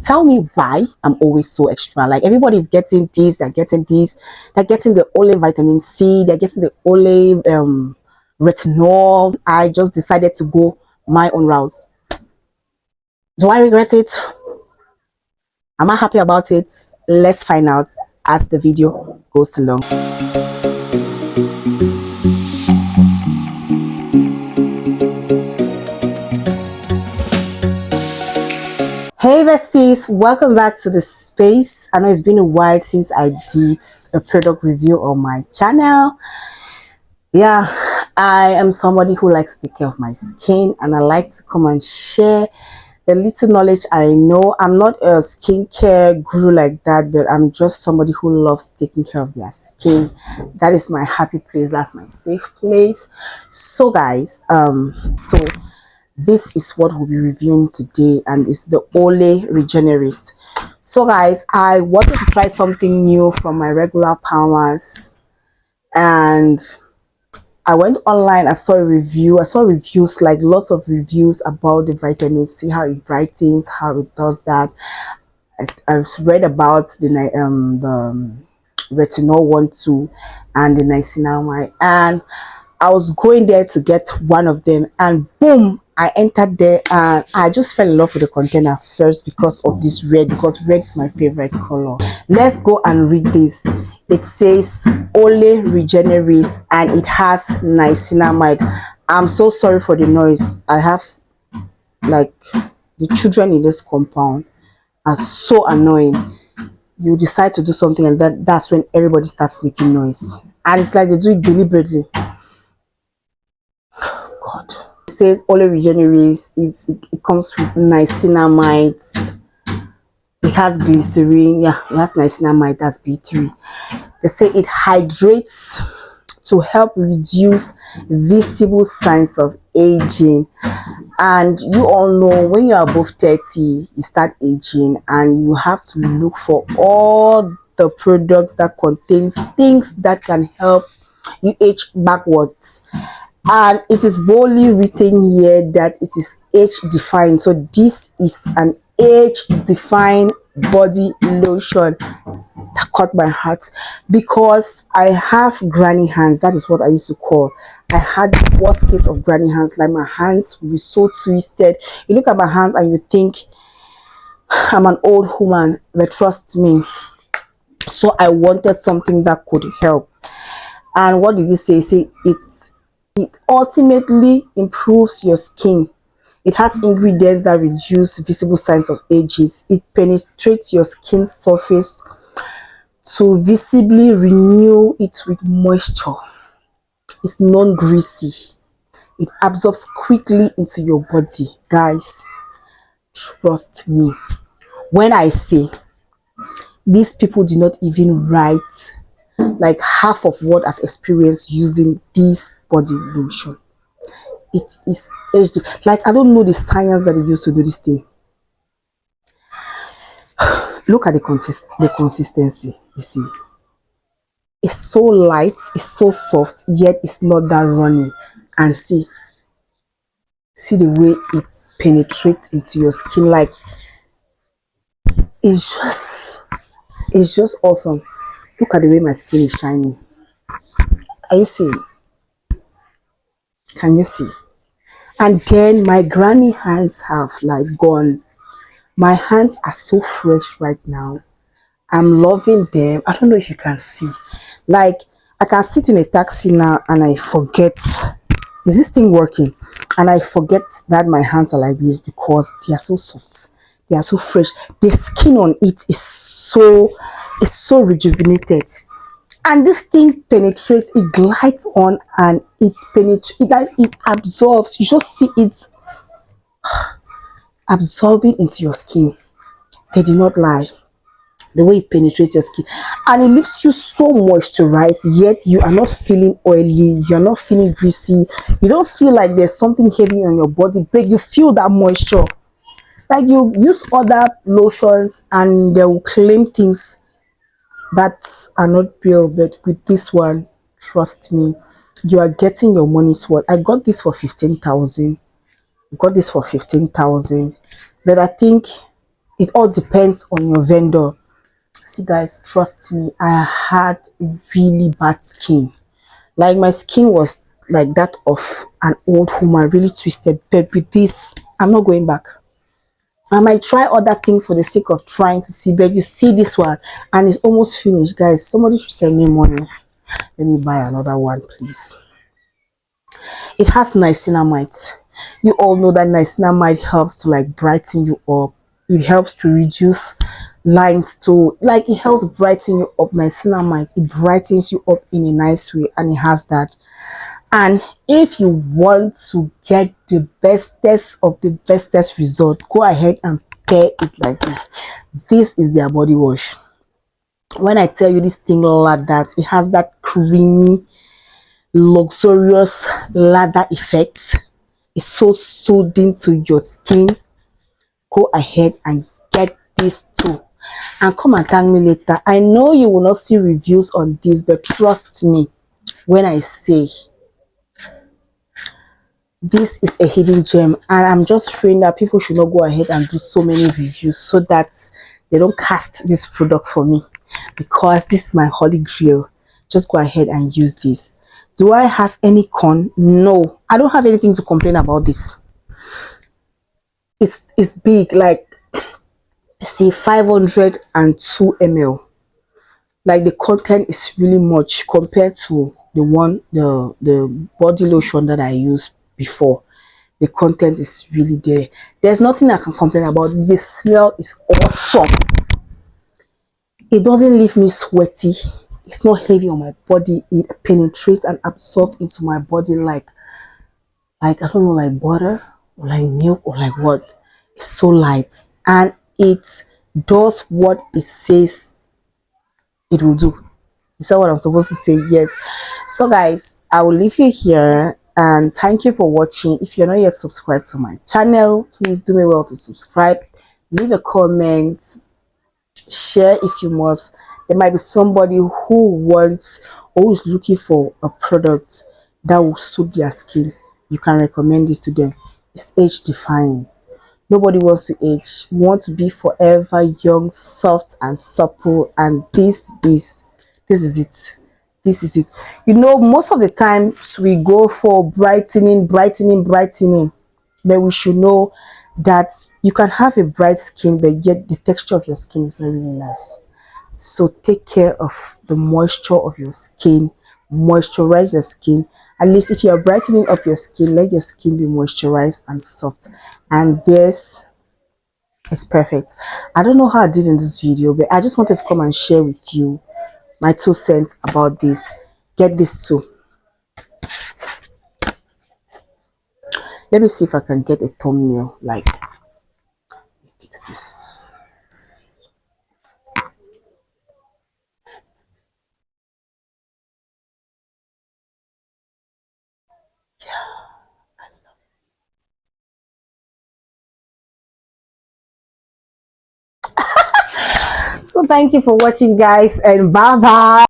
Tell me why I'm always so extra. Like everybody's getting this, they're getting this, they're getting the Olay vitamin C, they're getting the Olay retinol. I just decided to go my own route. Do I regret it? Am I happy about it? Let's find out as the video goes along. Hey besties, welcome back to the space. I know it's been a while since I did a product review on my channel. Yeah, I am somebody who likes to take care of my skin, and I like to come and share the little knowledge I know. I'm not a skincare guru like that, but I'm just somebody who loves taking care of their skin. That is my happy place. That's my safe place. So guys, this is what we'll be reviewing today, and it's the Olay Regenerist. So guys, I wanted to try something new from my regular powers, and I went online. I saw a review. I saw reviews, like lots of reviews about the vitamin C, how it brightens, how it does that. I've read about the retinol one too, and the niacinamide, and I was going there to get one of them, and boom, I entered there and I just fell in love with the container first because of this red, because red is my favorite color. Let's go and read this. It says Olay Regenerist and it has niacinamide. I'm so sorry for the noise. I have, like, the children in this compound are so annoying. You decide to do something and that's when everybody starts making noise, and it's like they do it deliberately. God. It says Olay Regenerist it comes with niacinamide. It has glycerin. Yeah, it has niacinamide. That's B3. They say it hydrates to help reduce visible signs of aging. And you all know when you're above 30, you start aging, and you have to look for all the products that contains things that can help you age backwards. And it is boldly written here that it is age defying. So this is an age defying body lotion. That caught my heart because I have granny hands. That is what I used to call. I had the worst case of granny hands. Like my hands will be so twisted. You look at my hands and you think I'm an old woman, but trust me. So I wanted something that could help. And what did it say? Say it ultimately improves your skin. It has ingredients that reduce visible signs of ages. It penetrates your skin surface to visibly renew it with moisture. It's non-greasy. It absorbs quickly into your body. Guys, trust me when I say these people do not even write like half of what I've experienced using this body lotion. It is HD. Like, I don't know the science that they use to do this thing. Look at the consistency. You see, it's so light, it's so soft, yet it's not that runny. And see the way it penetrates into your skin. Like, it's just awesome. Look at the way my skin is shining. Are you seeing? Can you see? And then my granny hands have like gone. My hands are so fresh right now. I'm loving them. I don't know if you can see. Like, I can sit in a taxi now and I forget, is this thing working? And I forget that my hands are like this because they are so soft. They are so fresh. The skin on it is so rejuvenated. And this thing penetrates, it glides on, and it penetrates, it absorbs. You just see it absorbing into your skin. They did not lie. The way it penetrates your skin, and it leaves you so moisturized, yet you are not feeling oily, you're not feeling greasy, you don't feel like there's something heavy on your body, but you feel that moisture. Like, you use other lotions and they will claim things that are not real, but with this one, trust me, you are getting your money's worth. I got this for 15,000. Got this for 15,000, but I think It all depends on your vendor. See guys, trust me, I had really bad skin. Like my skin was like that of an old woman, really twisted. But with this, I'm not going back. I might try other things for the sake of trying to see, but you see this one and it's almost finished. Guys, somebody should send me money. Let me buy another one, please. It has niacinamide. You all know that niacinamide helps to like brighten you up. It helps to reduce lines, to like it helps brighten you up. Niacinamide, it brightens you up in a nice way, and it has that. And if you want to get the bestest of the bestest results, go ahead and pair it like this. This is their body wash. When I tell you this thing like that, it has that creamy, luxurious lather effect. It's so soothing to your skin. Go ahead and get this too, and come and thank me later. I know you will not see reviews on this, but trust me when I say this is a hidden gem, and I'm just praying that people should not go ahead and do so many reviews so that they don't cast this product for me, because this is my holy grail. Just go ahead and use this. Do I have any con? No, I don't have anything to complain about this. It's big, like see 502 ml. Like the content is really much compared to the body lotion that I used before. The content is really there. There's nothing I can complain about. The smell is awesome. It doesn't leave me sweaty. It's not heavy on my body. It penetrates and absorbs into my body like I don't know, like butter or like milk or like what. It's so light, and it does what it says it will do. Is that what I'm supposed to say? Yes. So guys, I will leave you here, and thank you for watching. If you're not yet subscribed to my channel, please do me well to subscribe, leave a comment, share if you must. There might be somebody who wants or who is looking for a product that will suit their skin. You can recommend this to them. It's age defying. Nobody wants to age. We want to be forever young, soft and supple, and this is it. This is it. You know, most of the times we go for brightening, but we should know that you can have a bright skin, but yet the texture of your skin is not really nice. So take care of the moisture of your skin. Moisturize your skin. At least if you are brightening up your skin, let your skin be moisturized and soft. And this is perfect. I don't know how I did in this video, but I just wanted to come and share with you my 2 cents about this. Get this too. Let me see if I can get a thumbnail. Like, fix this. So thank you for watching guys, and bye bye.